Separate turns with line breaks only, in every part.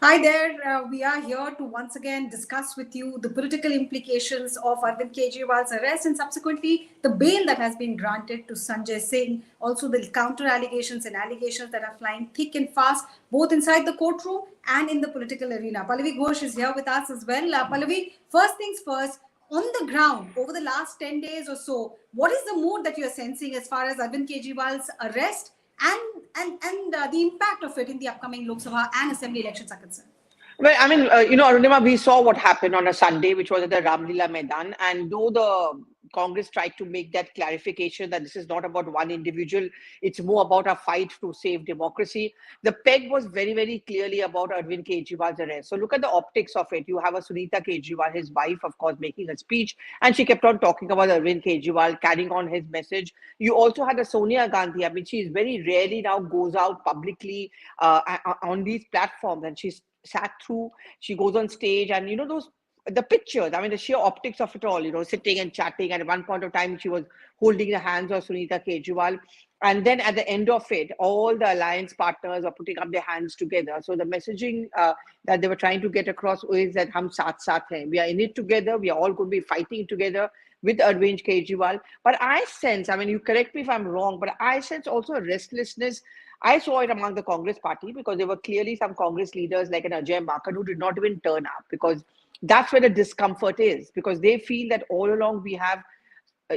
Hi there. We are here to once again discuss with you the political implications of Arvind Kejriwal's arrest and subsequently the bail that has been granted to Sanjay Singh. Also, the counter allegations and allegations that are flying thick and fast, both inside the courtroom and in the political arena. Pallavi Ghosh is here with us as well. Pallavi, first things first, on the ground over the last 10 days or so, what is the mood that you're sensing as far as Arvind Kejriwal's arrest and the impact of it in the upcoming Lok Sabha and assembly elections are concerned?
Well, I mean, Arunima, we saw what happened on a Sunday, which was at the Ramlila Maidan. And though the Congress tried to make that clarification that this is not about one individual, it's more about a fight to save democracy, the peg was very, very clearly about Arvind Kejriwal's arrest. So look at the optics of it. You have a Sunita Kejriwal, his wife, of course, making a speech, and she kept on talking about Arvind Kejriwal, carrying on his message. You also had a Sonia Gandhi. I mean, she very rarely now goes out publicly on these platforms, and she's sat through, she goes on stage, and those the pictures, I mean, the sheer optics of it all, sitting and chatting. And at one point of time, she was holding the hands of Sunita Kejriwal. And then at the end of it, all the alliance partners are putting up their hands together. So the messaging that they were trying to get across is that hum saath saath hain. We are in it together. We are all going to be fighting together with Arvind Kejriwal. But I sense, I mean, you correct me if I'm wrong, but I sense also a restlessness. I saw it among the Congress party because there were clearly some Congress leaders like an Ajay Makar who did not even turn up, because that's where the discomfort is, because they feel that all along we have,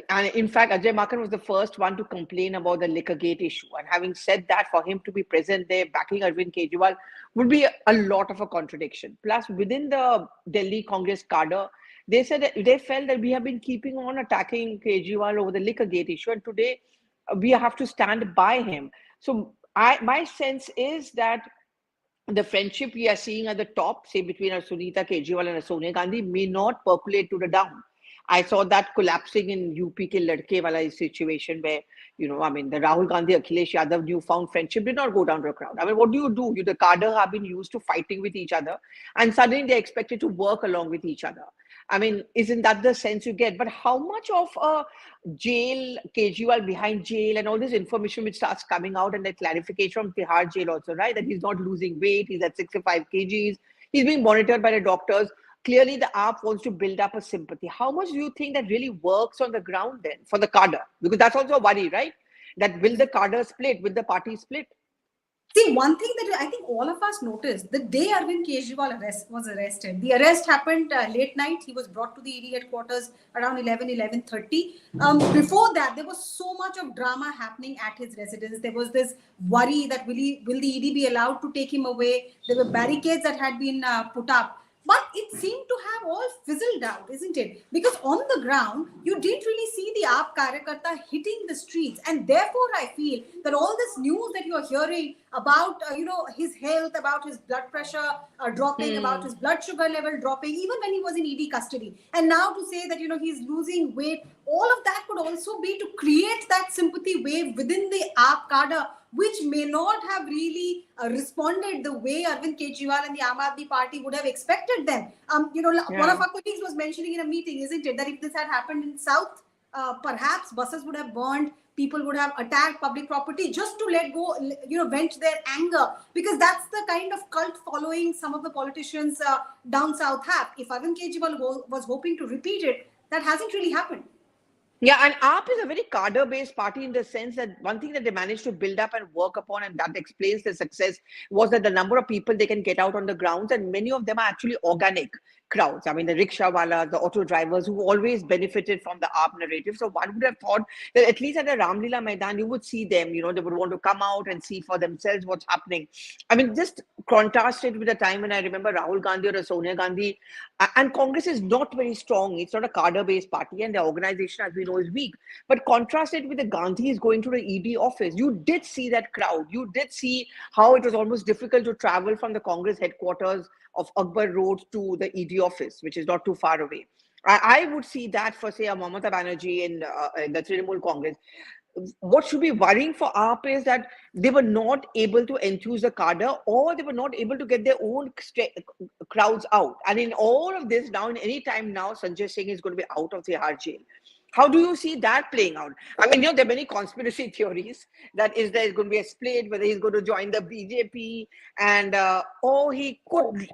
and in fact, Ajay Makar was the first one to complain about the liquor gate issue. And having said that, for him to be present there backing Arvind Kejriwal would be a lot of a contradiction. Plus, within the Delhi Congress cadre, they said that they felt that we have been keeping on attacking Kejriwal over the liquor gate issue, and today we have to stand by him. So my sense is that the friendship we are seeing at the top, say between a Sunita Kejriwal and a Sonia Gandhi, may not percolate to the down. I saw that collapsing in UP ke ladke wala situation where, I mean, the Rahul Gandhi, Akhilesh Yadav newfound friendship did not go down to a crowd. I mean, what do? The cadre have been used to fighting with each other, and suddenly they're expected to work along with each other. I mean, isn't that the sense you get? But how much of a jail, Kejriwal behind jail, and all this information which starts coming out, and the clarification from Tihar jail also, right? That he's not losing weight, he's at 65 kgs, he's being monitored by the doctors. Clearly, the AAP wants to build up a sympathy. How much do you think that really works on the ground then for the cadre? Because that's also a worry, right? That will the cadre split? Will the party split?
See, one thing that I think all of us noticed the day Arvind Kejriwal was arrested. The arrest happened late night. He was brought to the ED headquarters around 11:30. Before that, there was so much of drama happening at his residence. There was this worry that will the ED be allowed to take him away? There were barricades that had been put up. But it seemed to have all fizzled out, isn't it? Because on the ground, you didn't really see the AAP Karyakarta hitting the streets. And therefore, I feel that all this news that you're hearing about, his health, about his blood pressure dropping, about his blood sugar level dropping, even when he was in ED custody. And now to say that, he's losing weight, all of that could also be to create that sympathy wave within the AAP cadre, which may not have really responded the way Arvind Kejriwal and the Aam Aadmi Party would have expected them. One of our colleagues was mentioning in a meeting, isn't it, that if this had happened in South, perhaps buses would have burned, people would have attacked public property just to let go, vent their anger, because that's the kind of cult following some of the politicians down South have. If Arvind Kejriwal was hoping to repeat it, that hasn't really happened.
Yeah, and AAP is a very cadre-based party in the sense that one thing that they managed to build up and work upon, and that explains the success, was that the number of people they can get out on the grounds, and many of them are actually organic crowds. I mean, the rickshaw-wala, the auto drivers who always benefited from the AAP narrative. So one would have thought that at least at the Ramlila Maidan, you would see them, they would want to come out and see for themselves what's happening. I mean, just contrast it with the time when I remember Rahul Gandhi or Sonia Gandhi, and Congress is not very strong. It's not a cadre-based party, and the organization, as we know, is weak. But contrast it with the Gandhis going to the ED office. You did see that crowd. You did see how it was almost difficult to travel from the Congress headquarters of Akbar Road to the ED office, which is not too far away. I would see that for, say, a Mamata Banerjee in the Trinamool Congress. What should be worrying for AAP is that they were not able to enthuse the cadre, or they were not able to get their own crowds out. And in all of this, now, in any time now, Sanjay Singh is going to be out of the Tihar jail. How do you see that playing out? I mean, there are many conspiracy theories that is there is going to be a split, whether he's going to join the BJP, and or he could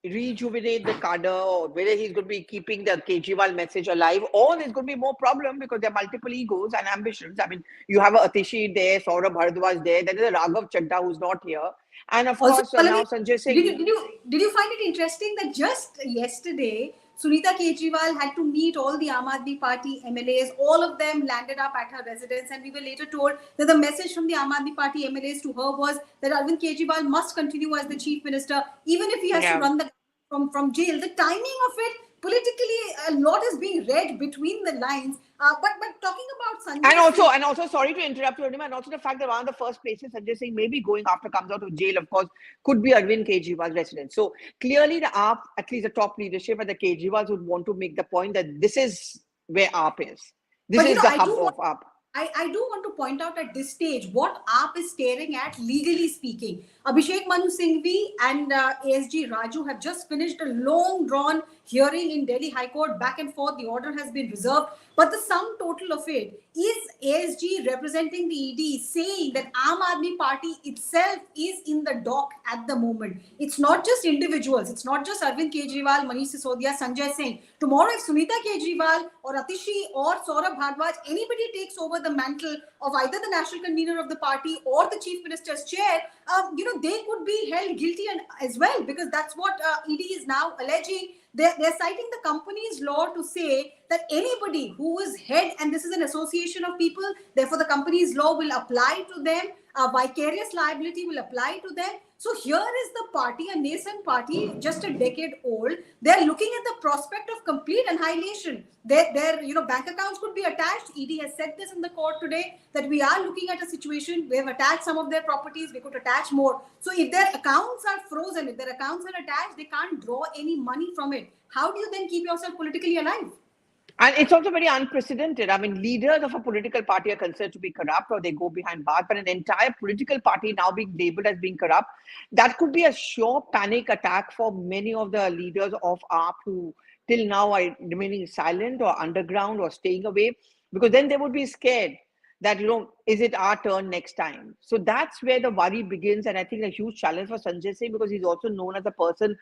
rejuvenate the cadre, or whether he's going to be keeping the Kejriwal message alive, or there's going to be more problem because there are multiple egos and ambitions. I mean, you have a Atishi there, Saurabh Bharadwaj there is a Raghav Chadda who's not here, and of
Also,
course
Pallavi,
now Sanjay
did
Singh.
you find it interesting that just yesterday Sunita Kejriwal had to meet all the Aam Aadmi Party MLAs? All of them landed up at her residence, and we were later told that the message from the Aam Aadmi Party MLAs to her was that Arvind Kejriwal must continue as the chief minister, even if he has to
Yeah.
run the from jail. The timing of it politically, a lot is being read between the lines. But talking about
And
Sanjay
also,
Singh,
and also, sorry to interrupt you, Arunima, and also the fact that one of the first places Sanjay Singh may be going after comes out of jail, of course, could be Arvind Kejriwal's residence. So clearly, the AAP, at least the top leadership and the Kejriwals would want to make the point that this is where AAP is. This
but
is the
I
hub
do
of
want
AAP.
I do want to point out at this stage what AAP is staring at legally speaking. Abhishek Manu Singhvi and ASG Raju have just finished a long drawn hearing in Delhi High Court, back and forth. The order has been reserved. But the sum total of it is ASG representing the ED saying that Aam Aadmi Party itself is in the dock at the moment. It's not just individuals. It's not just Arvind Kejriwal, Manish Sisodia, Sanjay Singh. Tomorrow, if Sunita Kejriwal or Atishi or Saurabh Bharadwaj, anybody takes over the mantle of either the national convener of the party or the chief minister's chair, they could be held guilty as well, because that's what ED is now alleging. They're citing the company's law to say that anybody who is head, and this is an association of people, therefore the company's law will apply to them, vicarious liability will apply to them. So here is the party, a nascent party, just a decade old. They're looking at the prospect of complete annihilation. Their bank accounts could be attached. ED has said this in the court today, that we are looking at a situation. We have attached some of their properties. We could attach more. So if their accounts are frozen, if their accounts are attached, they can't draw any money from it. How do you then keep yourself politically alive?
And it's also very unprecedented. I mean, leaders of a political party are considered to be corrupt or they go behind bars, but an entire political party now being labeled as being corrupt, that could be a sure panic attack for many of the leaders of AAP who till now are remaining silent or underground or staying away, because then they would be scared that, is it our turn next time? So that's where the worry begins. And I think a huge challenge for Sanjay Singh, because he's also known as a person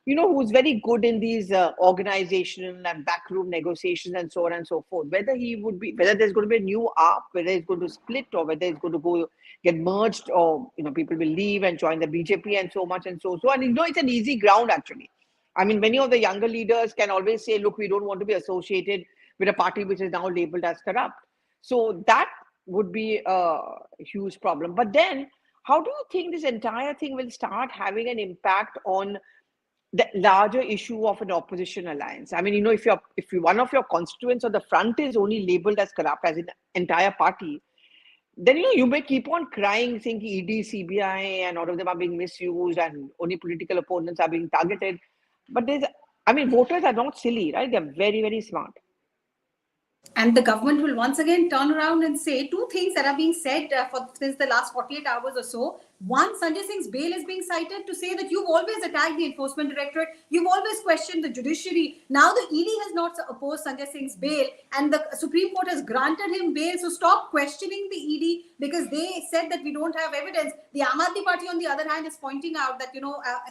who's very good in these organizational and backroom negotiations and so on and so forth. Whether there's going to be a new AAP, whether it's going to split, or whether it's going to get merged, or people will leave and join the BJP and so much and so. And it's an easy ground actually. I mean, many of the younger leaders can always say, look, we don't want to be associated with a party which is now labeled as corrupt. So that would be a huge problem. But then, how do you think this entire thing will start having an impact on the larger issue of an opposition alliance? I mean, if one of your constituents on the front is only labeled as corrupt as an entire party, then you may keep on crying, saying ED, CBI, and all of them are being misused, and only political opponents are being targeted. But voters are not silly, right? They're very, very smart.
And the government will once again turn around and say two things that are being said since the last 48 hours or so. One, Sanjay Singh's bail is being cited to say that you've always attacked the enforcement directorate, you've always questioned the judiciary. Now the ED has not opposed Sanjay Singh's bail, and the Supreme Court has granted him bail. So stop questioning the ED, because they said that we don't have evidence. The Aam Aadmi Party, on the other hand, is pointing out that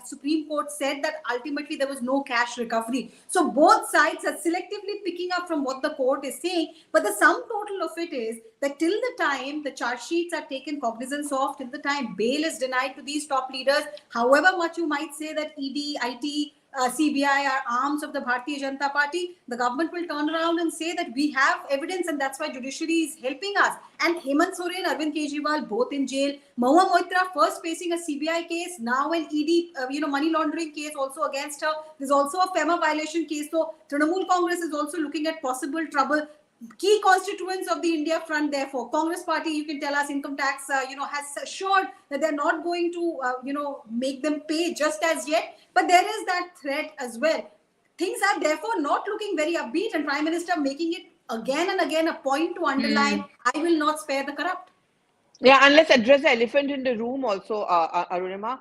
Supreme Court said that ultimately there was no cash recovery. So both sides are selectively picking up from what the court is saying, but the sum total of it is that till the time the charge sheets are taken cognizance of, till the time bail is denied to these top leaders, however much you might say that ED, IT, CBI are arms of the Bharatiya Janata Party, the government will turn around and say that we have evidence, and that's why judiciary is helping us. And Hemant Soren, Arvind Kejriwal, both in jail. Mahua Moitra first facing a CBI case, now an ED, money laundering case also against her. There's also a FEMA violation case. So Trinamool Congress is also looking at possible trouble. Key constituents of the India Front, therefore, Congress Party, you can tell us, income tax, has assured that they're not going to, make them pay just as yet. But there is that threat as well. Things are therefore not looking very upbeat, and Prime Minister making it again and again a point to underline, I will not spare the corrupt.
Yeah, and let's address the elephant in the room also, Arunima,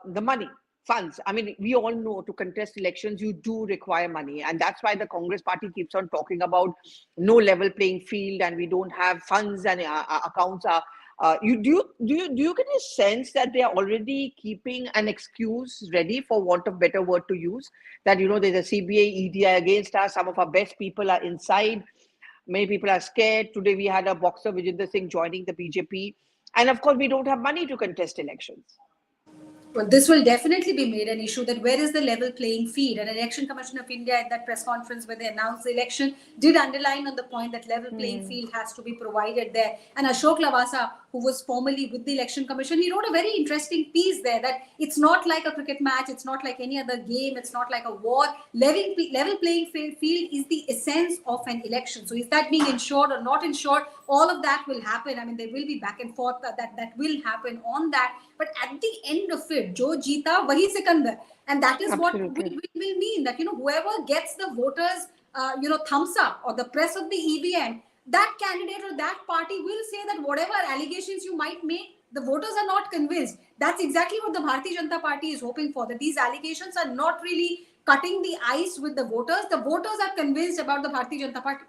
the money. funds. I mean, we all know to contest elections, you do require money. And that's why the Congress party keeps on talking about no level playing field and we don't have funds and accounts are. Do you get a sense that they are already keeping an excuse ready, for want of better word to use, that there's a CBI, EDI against us, some of our best people are inside, many people are scared. Today we had a boxer Vijender Singh joining the BJP, and of course we don't have money to contest elections.
Well, this will definitely be made an issue, that where is the level playing field? And Election Commission of India at that press conference where they announced the election did underline on the point that level playing field has to be provided there. And Ashok Lavasa, who was formerly with the Election Commission, he wrote a very interesting piece there, that it's not like a cricket match, it's not like any other game, it's not like a war. Level playing field is the essence of an election. So is that being ensured or not ensured? All of that will happen. I mean, there will be back and forth that will happen on that. But at the end of it, Jo Jeeta, Wahi Sikandar. And that is
Absolutely.
what will mean, that, whoever gets the voters, thumbs up or the press of the EVM, that candidate or that party will say that whatever allegations you might make, the voters are not convinced. That's exactly what the Bharatiya Janata Party is hoping for, that these allegations are not really cutting the ice with the voters. The voters are convinced about the Bharatiya Janata Party.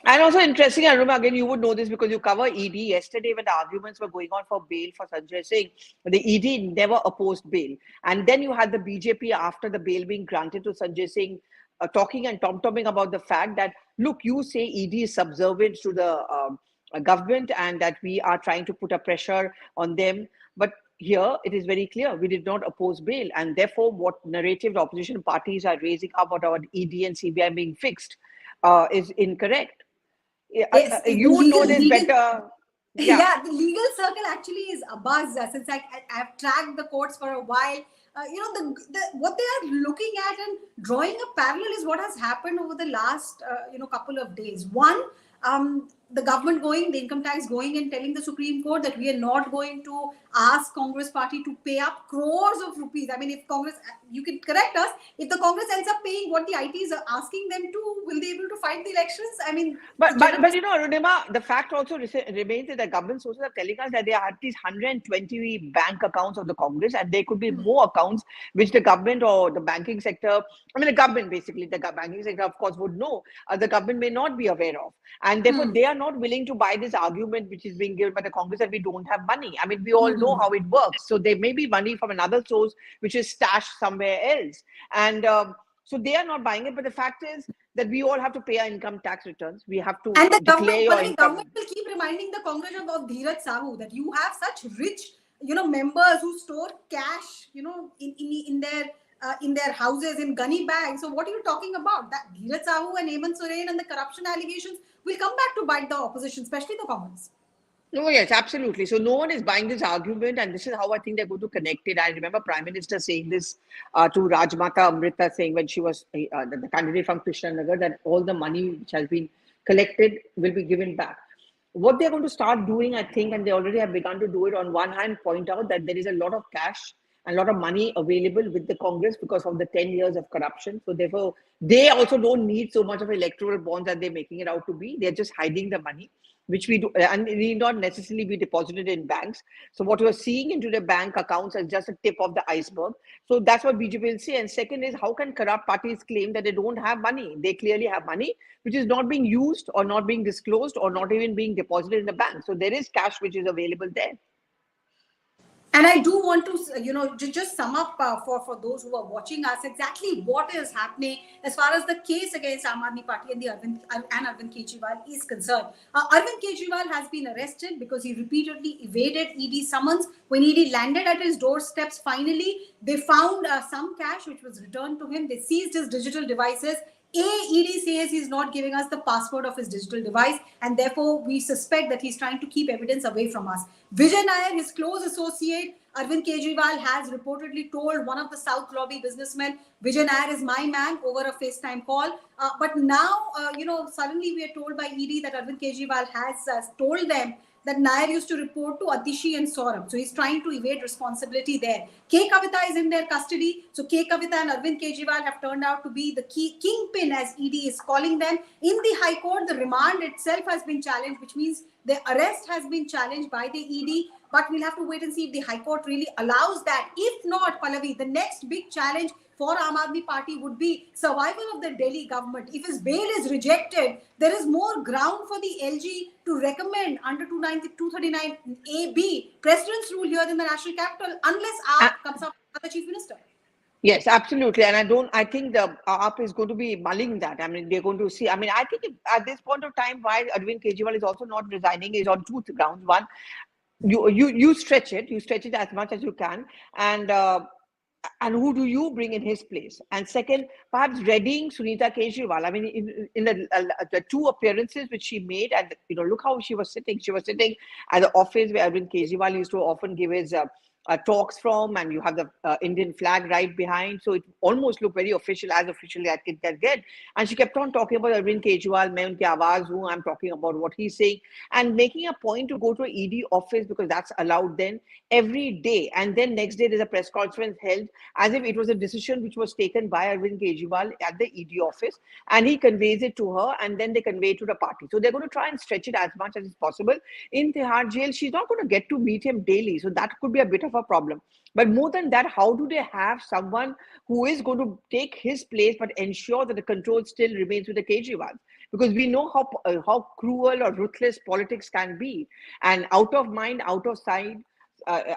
And also interesting, Aruma, again, you would know this because you cover ED. Yesterday, when the arguments were going on for bail for Sanjay Singh, the ED never opposed bail. And then you had the BJP, after the bail being granted to Sanjay Singh, talking and tom-tomming about the fact that, look, you say ED is subservient to the government and that we are trying to put a pressure on them. But here, it is very clear, we did not oppose bail. And therefore, what narrative the opposition parties are raising about our ED and CBI being fixed is incorrect.
Yes,
You would know this better.
Yeah, the legal circle actually is abuzz, since I've tracked the courts for a while. What they are looking at and drawing a parallel is what has happened over the last couple of days. One, the government the income tax going and telling the Supreme Court that we are not going to ask Congress party to pay up crores of rupees. I mean, if Congress, you can correct us, if the Congress ends up paying what the ITs are asking them to, will they be able to fight the elections? I mean,
but Arunima, the fact also remains that the government sources are telling us that there are at least 120 bank accounts of the Congress, and there could be more accounts which the government or the banking sector, the government basically, the banking sector of course would know, the government may not be aware of. And therefore, they are not willing to buy this argument which is being given by the Congress that we don't have money. I mean, we all know how it works. So there may be money from another source which is stashed somewhere else. And so they are not buying it. But the fact is that we all have to pay our income tax returns. We have to declare your income.
Government will keep reminding the Congress of Dheeraj Sahu, that you have such rich, members who store cash, in their houses in gunny bags. So what are you talking about? That Dheeraj Sahu and Hemant Soren and the corruption allegations will come back to bite the opposition, especially the Congress.
Oh, yes, absolutely. So no one is buying this argument, and this is how I think they're going to connect it. I remember Prime Minister saying this to Rajmata Amrita, saying when she was the candidate from Krishnanagar, that all the money which has been collected will be given back. What they're going to start doing, I think, and they already have begun to do it, on one hand, point out that there is a lot of cash and a lot of money available with the Congress because of the 10 years of corruption. So therefore, they also don't need so much of electoral bonds that they're making it out to be. They're just hiding the money, which we do, and it need not necessarily be deposited in banks. So what you're seeing into the bank accounts is just a tip of the iceberg. So that's what BJP will say. And second is, how can corrupt parties claim that they don't have money? They clearly have money, which is not being used or not being disclosed or not even being deposited in the bank. So there is cash which is available there.
And I do want to, just sum up for those who are watching us exactly what is happening as far as the case against Aam Aadmi Party and Arvind Kejriwal is concerned. Arvind Kejriwal has been arrested because he repeatedly evaded ED summons. When ED landed at his doorsteps, finally, they found some cash which was returned to him. They seized his digital devices. ED says he's not giving us the password of his digital device, and therefore we suspect that he's trying to keep evidence away from us. Vijay Nair, his close associate, Arvind Kejriwal, has reportedly told one of the South lobby businessmen, Vijay Nair is my man, over a FaceTime call. But now, suddenly we are told by ED that Arvind Kejriwal has told them that Nair used to report to Atishi and Saurabh. So he's trying to evade responsibility there. K. Kavita is in their custody. So K. Kavita and Arvind Kejriwal have turned out to be the kingpin, as ED is calling them. In the High Court, the remand itself has been challenged, which means The arrest has been challenged by the ED, but we'll have to wait and see if the High Court really allows that. If not, Pallavi, the next big challenge for Aam Aadmi Party would be survival of the Delhi government. If his bail is rejected, there is more ground for the LG to recommend under 239AB President's rule here in the national capital, unless AAP comes up with the chief minister.
Yes, absolutely. And I think the AAP is going to be mulling that. I mean, they're going to see. I mean, I think at this point of time, why Arvind Kejriwal is also not resigning is on two grounds. One, you stretch it as much as you can. And who do you bring in his place? And second, perhaps readying Sunita Kejriwal. I mean, in the two appearances which she made, and look how she was sitting. She was sitting at the office where Arvind Kejriwal used to often give his talks from, and you have the Indian flag right behind. So it almost looked very official, as officially as it can get. And she kept on talking about Arvind Kejriwal, main unki awaaz hu, I'm talking about what he's saying, and making a point to go to an ED office because that's allowed then every day. And then next day there's a press conference held as if it was a decision which was taken by Arvind Kejriwal at the ED office, and he conveys it to her, and then they convey it to the party. So they're going to try and stretch it as much as is possible. In Tihar jail, she's not going to get to meet him daily, so that could be a bit of a problem. But more than that, how do they have someone who is going to take his place but ensure that the control still remains with the Kejriwal? Because we know how cruel or ruthless politics can be, and out of mind, out of sight.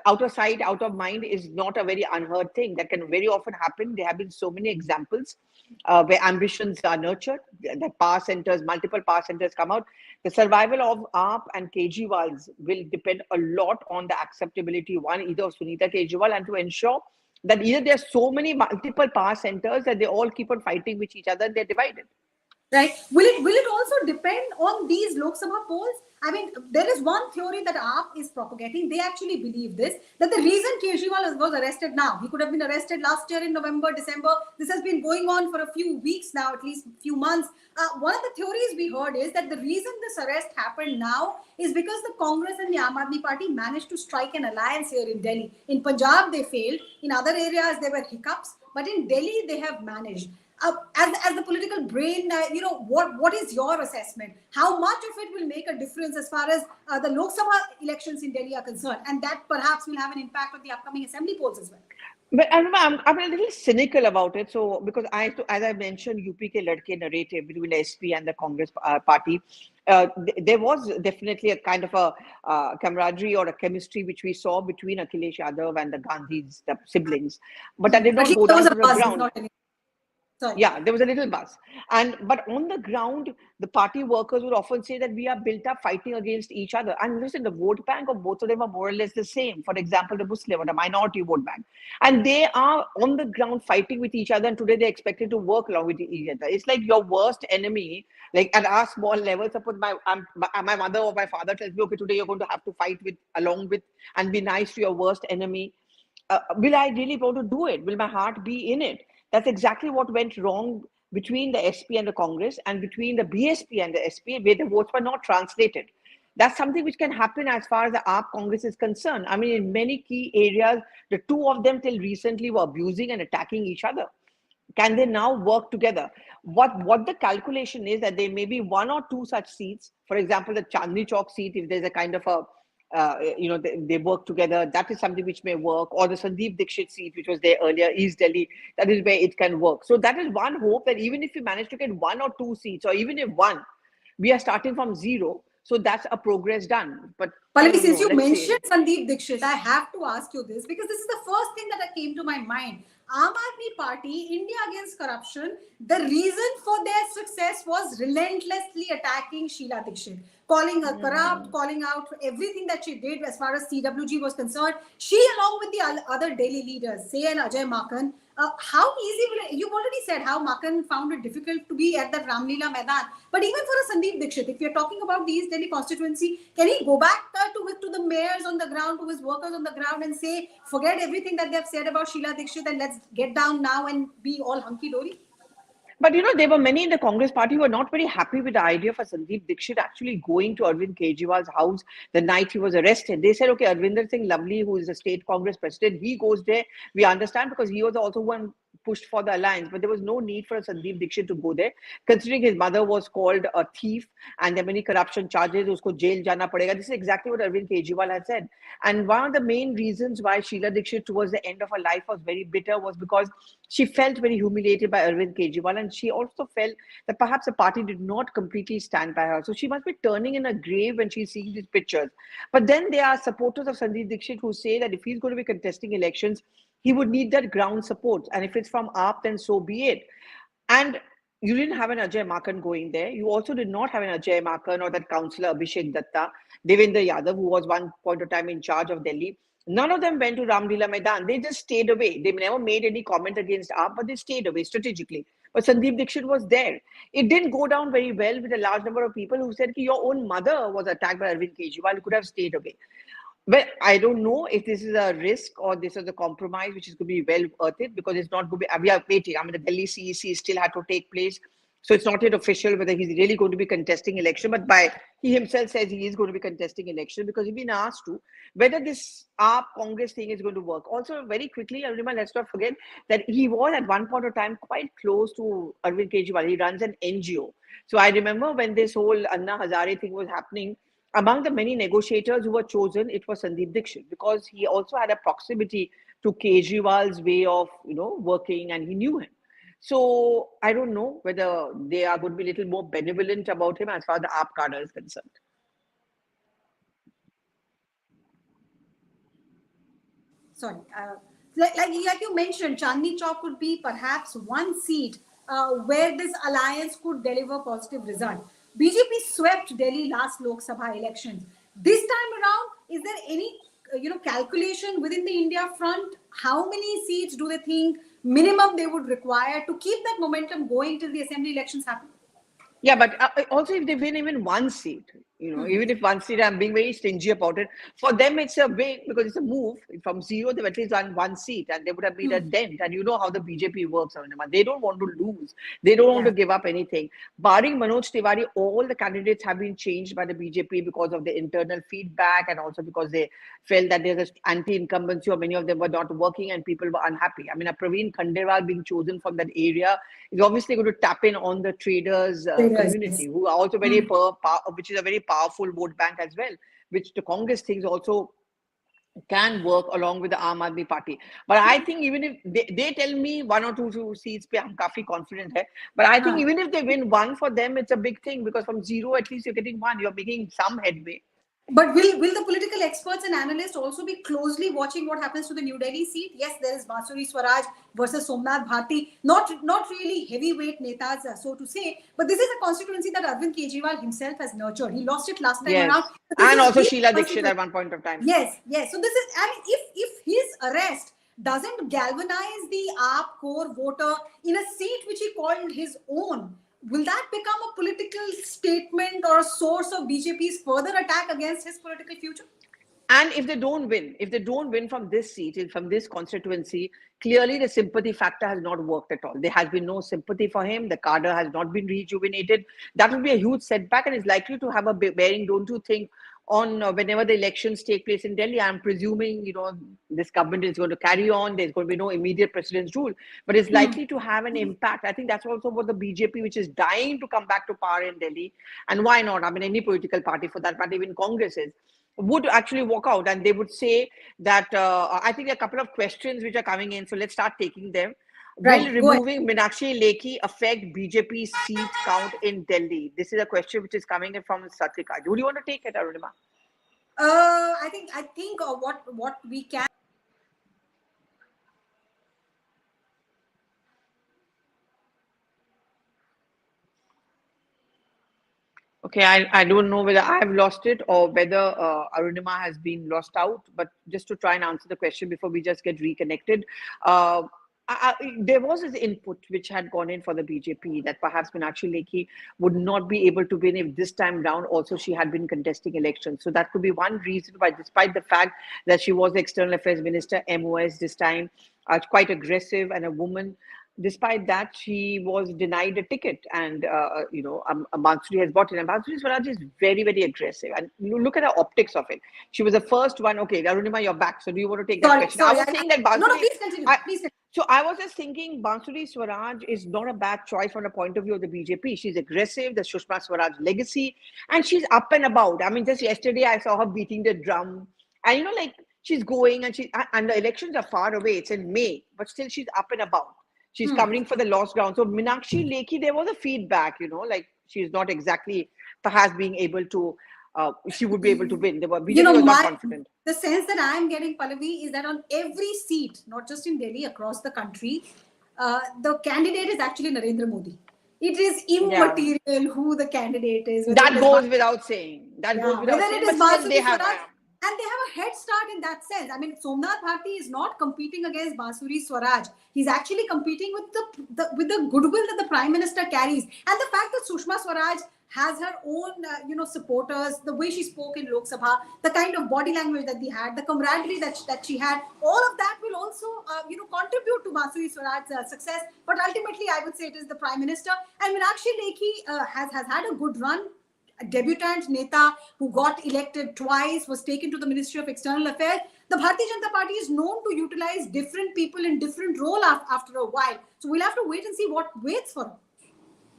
Out of sight, out of mind is not a very unheard thing. That can very often happen. There have been so many examples where ambitions are nurtured, the power centers, multiple power centers come out. The survival of AAP and Kejriwal's will depend a lot on the acceptability, one, either of Sunita Kejriwal, and to ensure that either there are so many multiple power centers that they all keep on fighting with each other and they're divided.
Right. Will it also depend on these LoK Sabha polls? I mean, there is one theory that AAP is propagating. They actually believe this, that the reason Kejriwal was arrested now, he could have been arrested last year in November, December. This has been going on for a few weeks now, at least a few months. One of the theories we heard is that the reason this arrest happened now is because the Congress and the Aam Aadmi Party managed to strike an alliance here in Delhi. In Punjab, they failed. In other areas, there were hiccups. But in Delhi, they have managed. As the political brain, what is your assessment? How much of it will make a difference as far as the LoK Sabha elections in Delhi are concerned? And that perhaps will have an impact on the upcoming assembly polls as well.
But I'm a little cynical about it. So, because as I mentioned, UP ke ladke narrative between the SP and the Congress party, there was definitely a kind of a camaraderie or a chemistry which we saw between Akhilesh Yadav and the Gandhis, the siblings. But that did not go down to the ground.
Sorry.
Yeah, there was a little buzz. But on the ground, the party workers would often say that we are built up fighting against each other. And listen, the vote bank of both of them are more or less the same. For example, the Muslim or the minority vote bank. And they are on the ground fighting with each other. And today they're expected to work along with each other. It's like your worst enemy, like at our small level, suppose my mother or my father tells me, okay, today you're going to have to fight along with and be nice to your worst enemy. Will I really want to do it? Will my heart be in it? That's exactly what went wrong between the SP and the Congress and between the BSP and the SP, where the votes were not translated. That's something which can happen as far as the AAP Congress is concerned. I mean, in many key areas, the two of them till recently were abusing and attacking each other. Can they now work together? What the calculation is that there may be one or two such seats. For example, the Chandni Chowk seat, if there's a kind of a they work together, that is something which may work. Or the Sandeep Dixit seat, which was there earlier, East Delhi, that is where it can work. So that is one hope, that even if we manage to get one or two seats, or even if one, we are starting from zero. So that's a progress done. But
Pallavi, since you mentioned Sandeep Dixit, I have to ask you this, because this is the first thing that came to my mind. Aam Aadmi Party, India Against Corruption, the reason for their success was relentlessly attacking Sheila Dixit, calling her corrupt, calling out for everything that she did as far as CWG was concerned. She, along with the other Delhi leaders, say and Ajay Makan, how easy will it, you've already said how Makan found it difficult to be at the Ramlila Maidan. But even for a Sandeep Dixit, if you're talking about the East Delhi constituency, can he go back to the mayors on the ground, to his workers on the ground, and say, forget everything that they've said about Sheila Dixit and let's get down now and be all hunky-dory?
But there were many in the Congress party who were not very happy with the idea of Sandeep Dixit actually going to Arvind Kejriwal's house the night he was arrested. They said, okay, Arvinder Singh Lovely, who is the state Congress president, he goes there. We understand, because he was also one pushed for the alliance, but there was no need for Sandeep Dixit to go there, considering his mother was called a thief and there are many corruption charges, usko jail jana padega. This is exactly what Arvind Kejriwal had said. And one of the main reasons why Sheila Dixit towards the end of her life was very bitter was because she felt very humiliated by Arvind Kejriwal, and she also felt that perhaps the party did not completely stand by her. So she must be turning in a grave when she's seeing these pictures. But then there are supporters of Sandeep Dixit who say that if he's going to be contesting elections, he would need that ground support. And if it's from AAP, then so be it. And you didn't have an Ajay Makan going there. You also did not have an Ajay Makan or that councillor Abhishek Datta, Devendra Yadav, who was one point of time in charge of Delhi. None of them went to Ramlila Maidan. They just stayed away. They never made any comment against AAP, but they stayed away strategically. But Sandeep Dixit was there. It didn't go down very well with a large number of people who said, your own mother was attacked by Arvind Kejriwal. You could have stayed away. But I don't know if this is a risk or this is a compromise which is going to be well worth it, because it's not going to be, we are waiting. I mean, the Delhi CEC still had to take place. So it's not yet official whether he's really going to be contesting election, but he himself says he is going to be contesting election because he's been asked to, whether this AAP Congress thing is going to work. Also, very quickly, Arvind, let's not forget that he was at one point of time quite close to Arvind Kejriwal. He runs an NGO. So I remember when this whole Anna Hazare thing was happening, among the many negotiators who were chosen, it was Sandeep Dixit, because he also had a proximity to Kejriwal's way of, working, and he knew him. So I don't know whether they are going to be a little more benevolent about him as far as the AAP cadre is concerned.
Sorry, like you mentioned, Chandni Chowk could be perhaps one seat where this alliance could deliver positive result. BJP swept Delhi last LoK Sabha elections. This time around, is there any calculation within the India front? How many seats do they think minimum they would require to keep that momentum going till the assembly elections happen?
Yeah, but also if they win even one seat, even if one seat, I'm being very stingy about it. For them, it's a big, because it's a move from zero. They've at least won one seat, and they would have made a dent. And you know how the BJP works, Arunima. They don't want to lose. They don't want to give up anything. Barring Manoj Tiwari, all the candidates have been changed by the BJP because of the internal feedback, and also because they felt that there's an anti-incumbency, or many of them were not working and people were unhappy. I mean, a Praveen Khandelwal being chosen from that area is obviously going to tap in on the traders community, who are also very which is a very powerful vote bank as well, which the Congress thinks also can work along with the Aam Aadmi Party. But I think even if they tell me one or two seats pe hum kafi confident hai, but I think even if they win one, for them it's a big thing, because from zero at least you're getting one, you're making some headway.
But will the political experts and analysts also be closely watching what happens to the New Delhi seat? Yes, there is Basuri Swaraj versus Somnath Bharti. Not really heavyweight netas, so to say. But this is a constituency that Arvind Kejriwal himself has nurtured. He lost it last time around.
And also Sheila Dixit at one point of time.
Yes. So this is, I mean, if his arrest doesn't galvanize the AAP core voter in a seat which he called his own, will that become a political statement or a source of BJP's further attack against his political future?
And if they don't win from this seat, from this constituency, clearly the sympathy factor has not worked at all. There has been no sympathy for him. The cadre has not been rejuvenated. That will be a huge setback, and is likely to have a bearing, don't you think, on whenever the elections take place in Delhi. I'm presuming, this government is going to carry on. There's going to be no immediate president's rule, but it's likely to have an impact. I think that's also what the BJP, which is dying to come back to power in Delhi, and why not? I mean, any political party for that matter, even Congress would actually walk out, and they would say that, I think there are a couple of questions which are coming in. So let's start taking them. Right. Will removing Meenakshi Lekhi affect BJP's seat count in Delhi? This is a question which is coming in from Satrika. Do you want to take it, Arunima?
I think what we can.
Okay, I don't know whether I've lost it or whether Arunima has been lost out, but just to try and answer the question before we just get reconnected. There was this input which had gone in for the BJP that perhaps Meenakshi Lekhi would not be able to win if this time round also she had been contesting elections. So that could be one reason why, despite the fact that she was the External Affairs Minister, MOS this time, quite aggressive and a woman, Despite that, she was denied a ticket, and Bansuri has bought it. And Bansuri Swaraj is very, very aggressive. And you look at the optics of it. She was the first one. Okay, Arunima, you're back. So do you want to take that question?
Sorry.
I was saying that
No,
Bansuri.
please continue. Please continue.
So I was just thinking, Bansuri Swaraj is not a bad choice from the point of view of the BJP. She's aggressive, the Sushma Swaraj legacy, and she's up and about. I mean, just yesterday I saw her beating the drum, and she's going, and the elections are far away. It's in May, but still she's up and about. She's covering for the lost ground. So Meenakshi Lekhi, there was a feedback, she's not exactly perhaps being able to, she would be able to win. BJP was not confident.
The sense that I am getting, Pallavi, is that on every seat, not just in Delhi, across the country, the candidate is actually Narendra Modi. It is immaterial who the candidate is.
That goes without saying. That goes without
saying.
Whether
it is Bansuri Swaraj, and they have a head start in that sense. I mean, Somnath Bharti is not competing against Bansuri Swaraj. He's actually competing with the goodwill that the Prime Minister carries. And the fact that Sushma Swaraj has her own, supporters, the way she spoke in LoK Sabha, the kind of body language that they had, the camaraderie that she had, all of that will also, contribute to Bansuri Swaraj's success. But ultimately, I would say it is the Prime Minister. And Meenakshi Lekhi has had a good run. A debutant Neta who got elected twice, was taken to the Ministry of External Affairs. The Bharatiya Janata Party is known to utilize different people in different roles after a while. So we'll have to wait and see what waits for them.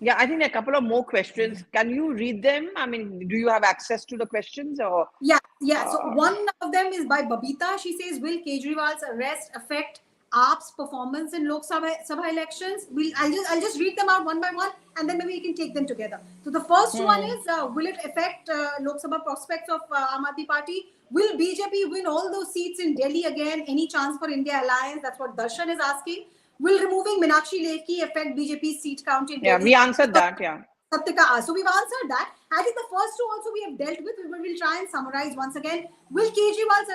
Yeah, I think a couple of more questions. Can you read them? I mean, do you have access to the questions? Or
Yeah. So one of them is by Babita. She says, will Kejriwal's arrest affect AAP's performance in LoK Sabha elections? I'll just read them out one by one, and then maybe we can take them together. So the first one is, will it affect LoK Sabha prospects of Aam Aadmi Party? Will BJP win all those seats in Delhi again? Any chance for India alliance? That's what Darshan is asking. Will removing Meenakshi Lekhi affect BJP's seat count in Delhi?
Yeah, we answered that, yeah.
Satyaka. So we've answered that. I think the first two also we have dealt with. We'll try and summarize once again. Will Kejriwal's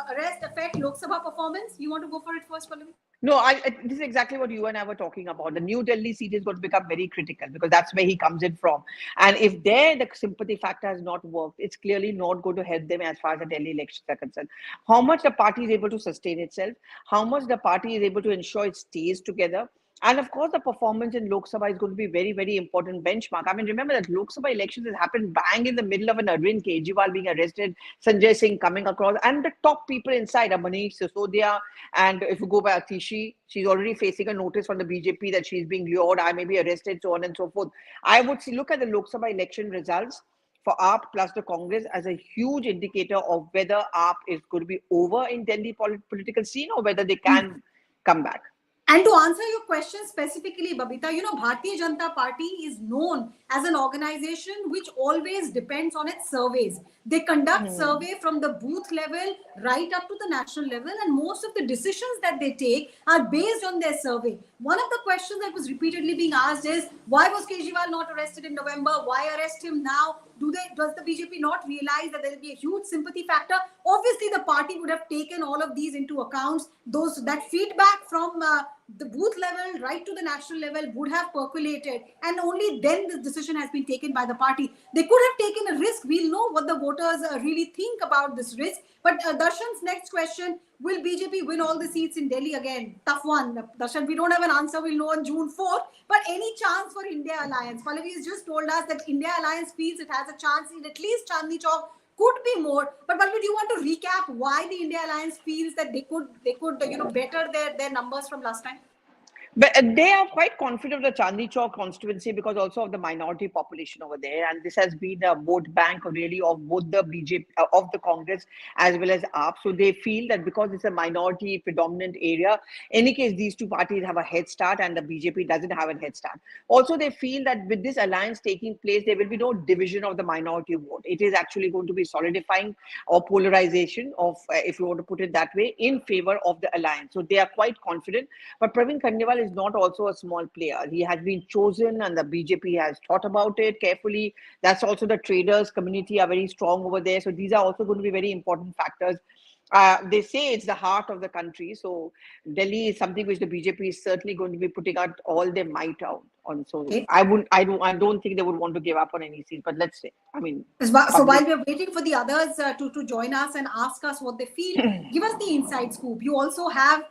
arrest affect Lok Sabha performance? You want to go for it first, Pallavi?
No, this is exactly what you and I were talking about. The New Delhi seat is going to become very critical because that's where he comes in from. And if there the sympathy factor has not worked, it's clearly not going to help them as far as the Delhi elections are concerned. How much the party is able to sustain itself, how much the party is able to ensure it stays together. And of course, the performance in Lok Sabha is going to be very, very important benchmark. I mean, remember that Lok Sabha elections has happened bang in the middle of an Arvind Kejriwal being arrested, Sanjay Singh coming across, and the top people inside are Manish Sisodia. And if you go by Atishi, she's already facing a notice from the BJP that she's being lured, I may be arrested, so on and so forth. I would look at the Lok Sabha election results for AAP plus the Congress as a huge indicator of whether AAP is going to be over in Delhi political scene or whether they can come back.
And to answer your question specifically, Babita, Bharatiya Janata Party is known as an organization which always depends on its surveys. They conduct survey from the booth level right up to the national level, and most of the decisions that they take are based on their survey. One of the questions that was repeatedly being asked is, why was Kejriwal not arrested in November? Why arrest him now? Does the BJP not realize that there will be a huge sympathy factor? Obviously, the party would have taken all of these into account. That feedback from the booth level right to the national level would have percolated, and only then the decision has been taken by the party. They could have taken a risk. We'll know what the voters really think about this risk. But Darshan's next question, will BJP win all the seats in Delhi again? Tough one. Darshan, we don't have an answer. We'll know on June 4th. But any chance for India Alliance? Pallavi has just told us that India Alliance feels it has a chance in at least Chandni Chowk. Could be more. But Pallavi, do you want to recap why the India Alliance feels that they could better their numbers from last time?
But they are quite confident of the Chandni Chowk constituency because also of the minority population over there, and this has been a vote bank really of both the BJP, of the Congress as well as AAP. So they feel that because it's a minority predominant area, in any case these two parties have a head start and the BJP doesn't have a head start. Also, they feel that with this alliance taking place, there will be no division of the minority vote. It is actually going to be solidifying or polarization of, if you want to put it that way, in favor of the alliance. So they are quite confident. But Praveen Khandelwal is not also a small player. He has been chosen and the BJP has thought about it carefully. That's also the traders community are very strong over there. So these are also going to be very important factors. They say it's the heart of the country. So Delhi is something which the BJP is certainly going to be putting out all their might out on. So okay. I don't think they would want to give up on any seat, but let's say, I mean.
So while we're waiting for the others to join us and ask us what they feel, give us the inside scoop. You also have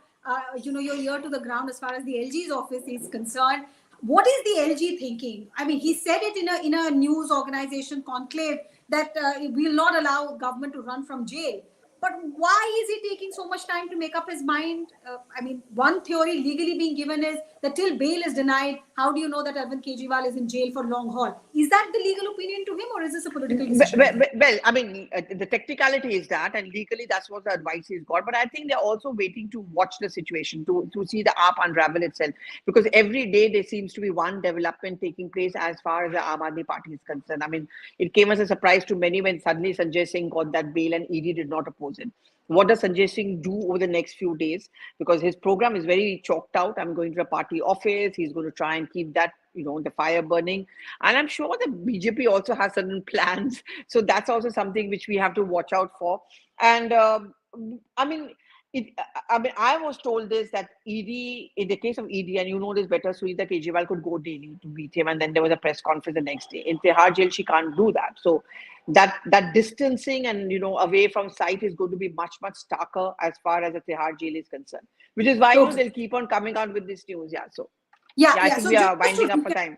your ear to the ground as far as the LG's office is concerned. What is the LG thinking? I mean, he said it in a news organization conclave that we will not allow government to run from jail. But why is he taking so much time to make up his mind? I mean, one theory legally being given is that till bail is denied, how do you know that Arvind Kejriwal is in jail for long haul? Is that the legal opinion to him, or is this a political decision?
Well, I mean, the technicality is that, and legally that's what the advice he's got. But I think they're also waiting to watch the situation, to see the AAP unravel itself. Because every day there seems to be one development taking place as far as the Aam Aadmi Party is concerned. I mean, it came as a surprise to many when suddenly Sanjay Singh got that bail and ED did not oppose it. What does Sanjay Singh do over the next few days? Because his program is very chalked out. I'm going to the party office. He's going to try and keep that, the fire burning. And I'm sure the BJP also has certain plans. So that's also something which we have to watch out for. And I mean, I was told this, that ED, in the case of ED, and you know this better, Sunita Kejriwal could go daily to meet him, and then there was a press conference the next day. In Tihar jail, she can't do that. So that distancing and away from sight is going to be much starker as far as the Tihar jail is concerned. Which is why they'll keep on coming out with this news. Yeah. So I think
so
we are winding up for time.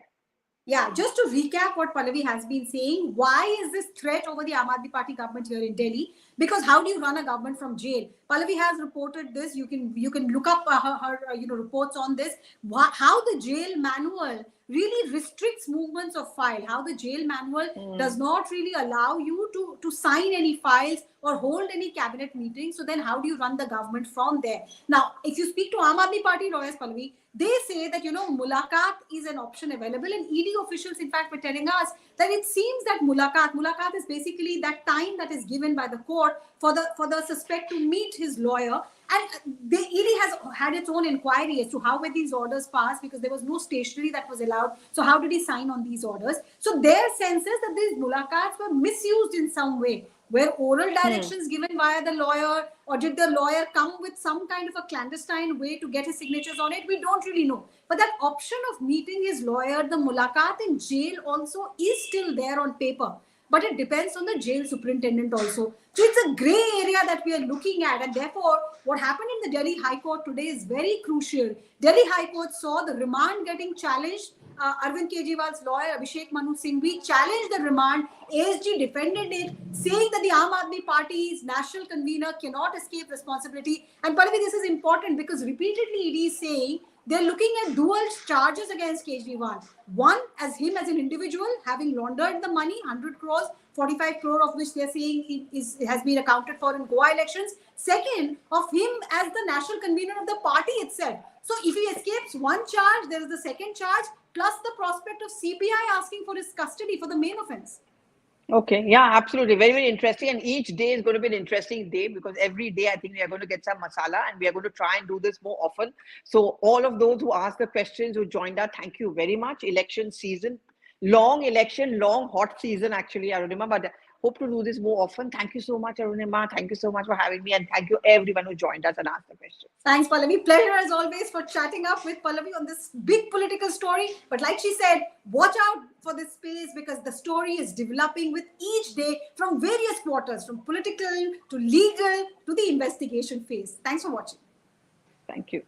Yeah, just to recap what Pallavi has been saying, why is this threat over the Aam Aadmi Party government here in Delhi? Because how do you run a government from jail? Pallavi has reported this. You can look up her reports on this. How the jail manual really restricts movements of file. How the jail manual does not really allow you to sign any files or hold any cabinet meetings. So then how do you run the government from there? Now, if you speak to Aam Aadmi Party lawyers, Pallavi, they say that, mulakat is an option available, and ED officials, in fact, were telling us that it seems that mulakat is basically that time that is given by the court for the suspect to meet his lawyer. And the ED has had its own inquiry as to how were these orders passed, because there was no stationery that was allowed. So how did he sign on these orders? So their sense is that these mulakats were misused in some way. Were oral directions given via the lawyer, or did the lawyer come with some kind of a clandestine way to get his signatures on it? We don't really know. But that option of meeting his lawyer, the mulakat in jail also is still there on paper. But it depends on the jail superintendent also. So it's a gray area that we are looking at. And therefore, what happened in the Delhi High Court today is very crucial. Delhi High Court saw the remand getting challenged. Arvind Kejriwal's lawyer, Abhishek Manu Singhvi, challenged the remand. ASG defended it, saying that the Aam Aadmi Party's national convener cannot escape responsibility. And Pallavi, this is important because repeatedly it is saying they're looking at dual charges against Kejriwal. One, as him as an individual, having laundered the money, 100 crores, 45 crore of which they're saying has been accounted for in Goa elections. Second, of him as the national convener of the party itself. So if he escapes one charge, there is the second charge, plus the prospect of CBI asking for his custody for the main offense.
Okay, yeah, absolutely. Very, very interesting. And each day is going to be an interesting day, because every day I think we are going to get some masala, and we are going to try and do this more often. So all of those who asked the questions, who joined us, thank you very much. Election season, long election, long hot season actually, Arunima, but hope to do this more often. Thank you so much, Arunima. Thank you so much for having me, and thank you everyone who joined us and asked the questions.
Thanks, Pallavi. Pleasure as always for chatting up with Pallavi on this big political story. But like she said, watch out for this space, because the story is developing with each day from various quarters, from political to legal to the investigation phase. Thanks for watching.
Thank you.